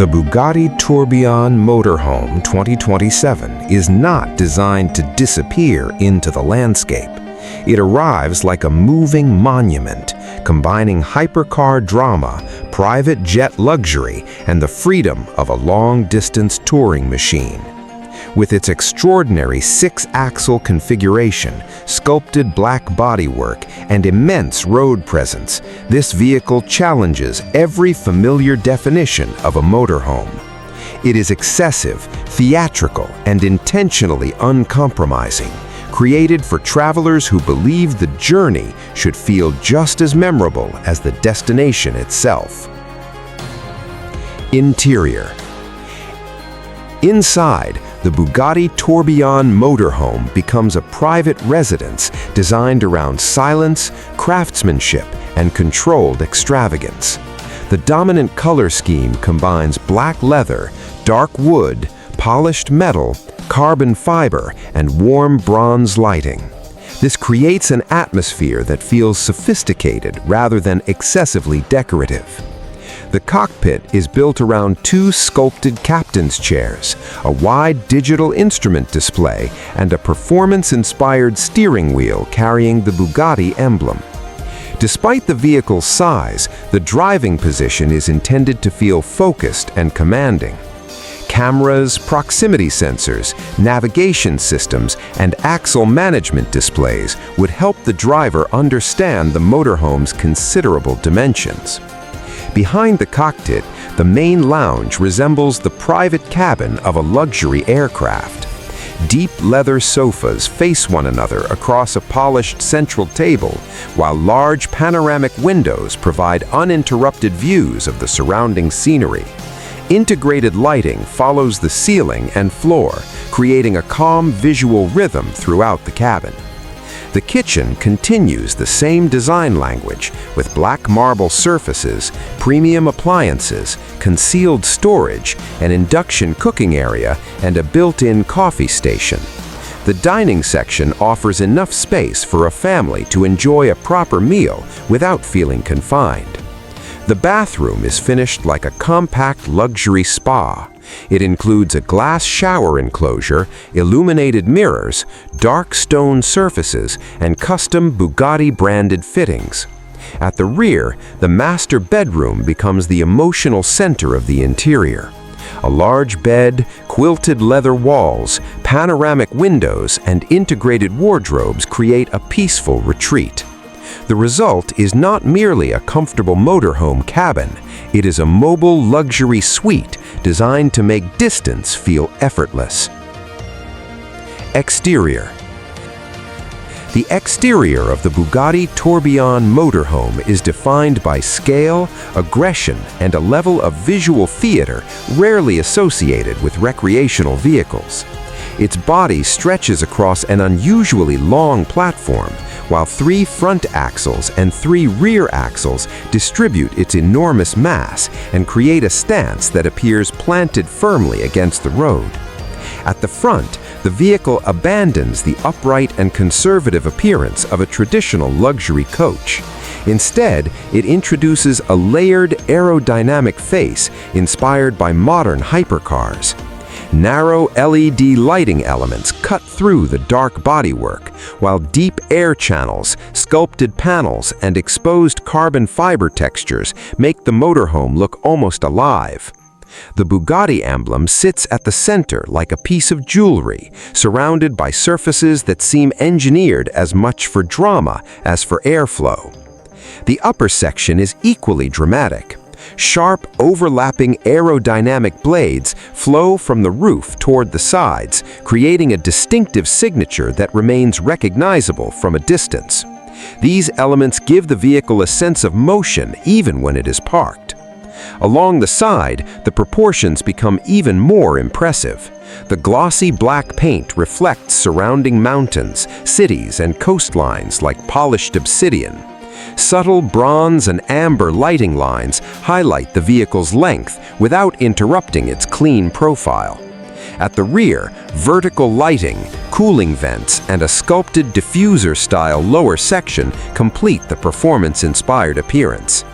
The Bugatti Tourbillon Motorhome 2027 is not designed to disappear into the landscape. It arrives like a moving monument, combining hypercar drama, private jet luxury, and the freedom of a long-distance touring machine. With its extraordinary six-axle configuration, sculpted black bodywork, and immense road presence, this vehicle challenges every familiar definition of a motorhome. It is excessive, theatrical, and intentionally uncompromising, created for travelers who believe the journey should feel just as memorable as the destination itself. Interior. Inside, the Bugatti Tourbillon Motorhome becomes a private residence designed around silence, craftsmanship, and controlled extravagance. The dominant color scheme combines black leather, dark wood, polished metal, carbon fiber, and warm bronze lighting. This creates an atmosphere that feels sophisticated rather than excessively decorative. The cockpit is built around two sculpted captain's chairs, a wide digital instrument display, and a performance-inspired steering wheel carrying the Bugatti emblem. Despite the vehicle's size, the driving position is intended to feel focused and commanding. Cameras, proximity sensors, navigation systems, and axle management displays would help the driver understand the motorhome's considerable dimensions. Behind the cockpit, the main lounge resembles the private cabin of a luxury aircraft. Deep leather sofas face one another across a polished central table, while large panoramic windows provide uninterrupted views of the surrounding scenery. Integrated lighting follows the ceiling and floor, creating a calm visual rhythm throughout the cabin. The kitchen continues the same design language, with black marble surfaces, premium appliances, concealed storage, an induction cooking area, and a built-in coffee station. The dining section offers enough space for a family to enjoy a proper meal without feeling confined. The bathroom is finished like a compact luxury spa. It includes a glass shower enclosure, illuminated mirrors, dark stone surfaces, and custom Bugatti-branded fittings. At the rear, the master bedroom becomes the emotional center of the interior. A large bed, quilted leather walls, panoramic windows, and integrated wardrobes create a peaceful retreat. The result is not merely a comfortable motorhome cabin, it is a mobile luxury suite designed to make distance feel effortless. Exterior. The exterior of the Bugatti Tourbillon Motorhome is defined by scale, aggression, and a level of visual theater rarely associated with recreational vehicles. Its body stretches across an unusually long platform, while 3 front axles and 3 rear axles distribute its enormous mass and create a stance that appears planted firmly against the road. At the front, the vehicle abandons the upright and conservative appearance of a traditional luxury coach. Instead, it introduces a layered aerodynamic face inspired by modern hypercars. Narrow LED lighting elements cut through the dark bodywork, while deep air channels, sculpted panels, and exposed carbon fiber textures make the motorhome look almost alive. The Bugatti emblem sits at the center like a piece of jewelry, surrounded by surfaces that seem engineered as much for drama as for airflow. The upper section is equally dramatic. Sharp, overlapping aerodynamic blades flow from the roof toward the sides, creating a distinctive signature that remains recognizable from a distance. These elements give the vehicle a sense of motion even when it is parked. Along the side, the proportions become even more impressive. The glossy black paint reflects surrounding mountains, cities, and coastlines like polished obsidian. Subtle bronze and amber lighting lines highlight the vehicle's length without interrupting its clean profile. At the rear, vertical lighting, cooling vents, and a sculpted diffuser-style lower section complete the performance-inspired appearance.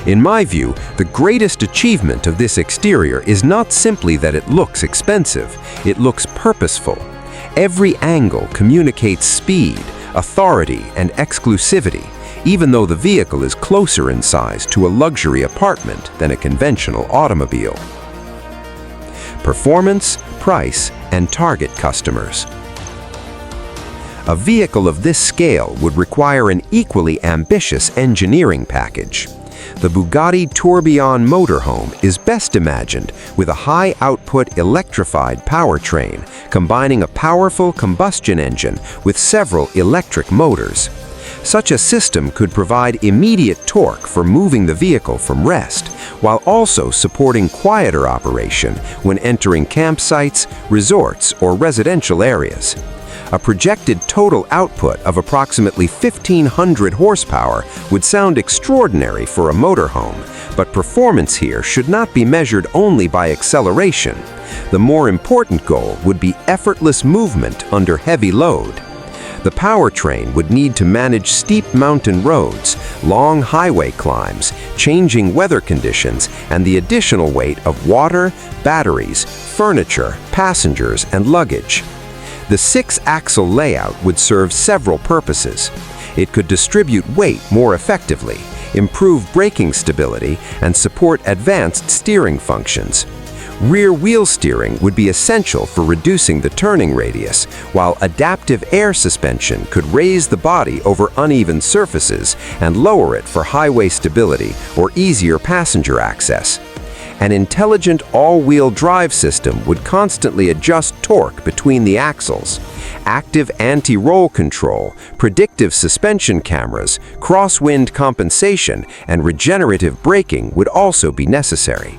In my view, the greatest achievement of this exterior is not simply that it looks expensive, it looks purposeful. Every angle communicates speed, authority, and exclusivity, even though the vehicle is closer in size to a luxury apartment than a conventional automobile. Performance, price, and target customers. A vehicle of this scale would require an equally ambitious engineering package. The Bugatti Tourbillon Motorhome is best imagined with a high-output electrified powertrain, combining a powerful combustion engine with several electric motors. Such a system could provide immediate torque for moving the vehicle from rest, while also supporting quieter operation when entering campsites, resorts, or residential areas. A projected total output of approximately 1,500 horsepower would sound extraordinary for a motorhome, but performance here should not be measured only by acceleration. The more important goal would be effortless movement under heavy load. The powertrain would need to manage steep mountain roads, long highway climbs, changing weather conditions, and the additional weight of water, batteries, furniture, passengers, and luggage. The 6-axle layout would serve several purposes. It could distribute weight more effectively, improve braking stability, and support advanced steering functions. Rear wheel steering would be essential for reducing the turning radius, while adaptive air suspension could raise the body over uneven surfaces and lower it for highway stability or easier passenger access. An intelligent all-wheel drive system would constantly adjust torque between the axles. Active anti-roll control, predictive suspension cameras, crosswind compensation, and regenerative braking would also be necessary.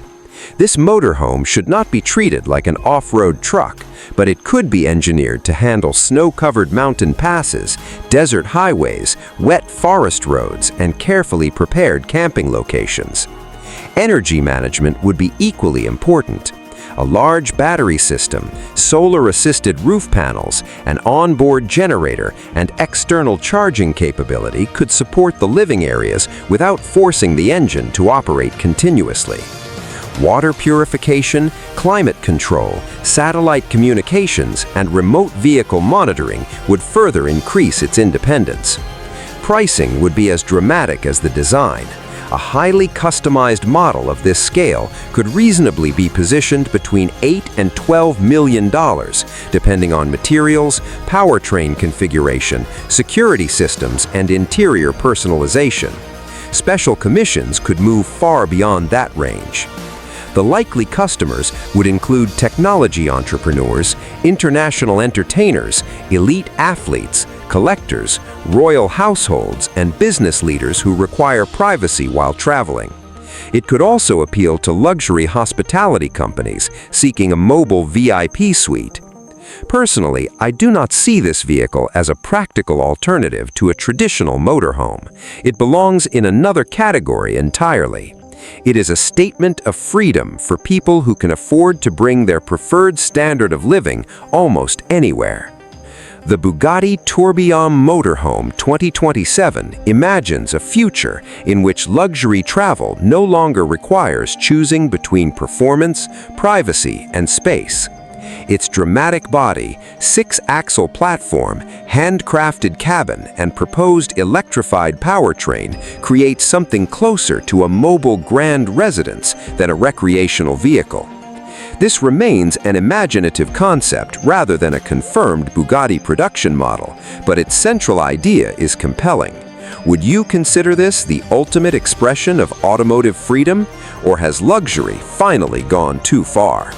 This motorhome should not be treated like an off-road truck, but it could be engineered to handle snow-covered mountain passes, desert highways, wet forest roads, and carefully prepared camping locations. Energy management would be equally important. A large battery system, solar-assisted roof panels, an onboard generator, and external charging capability could support the living areas without forcing the engine to operate continuously. Water purification, climate control, satellite communications, and remote vehicle monitoring would further increase its independence. Pricing would be as dramatic as the design. A highly customized model of this scale could reasonably be positioned between $8 and $12 million, depending on materials, powertrain configuration, security systems, and interior personalization. Special commissions could move far beyond that range. The likely customers would include technology entrepreneurs, international entertainers, elite athletes, collectors, royal households, and business leaders who require privacy while traveling. It could also appeal to luxury hospitality companies seeking a mobile VIP suite. Personally, I do not see this vehicle as a practical alternative to a traditional motorhome. It belongs in another category entirely. It is a statement of freedom for people who can afford to bring their preferred standard of living almost anywhere. The Bugatti Tourbillon Motorhome 2027 imagines a future in which luxury travel no longer requires choosing between performance, privacy, and space. Its dramatic body, 6-axle platform, handcrafted cabin, and proposed electrified powertrain create something closer to a mobile grand residence than a recreational vehicle. This remains an imaginative concept rather than a confirmed Bugatti production model, but its central idea is compelling. Would you consider this the ultimate expression of automotive freedom, or has luxury finally gone too far?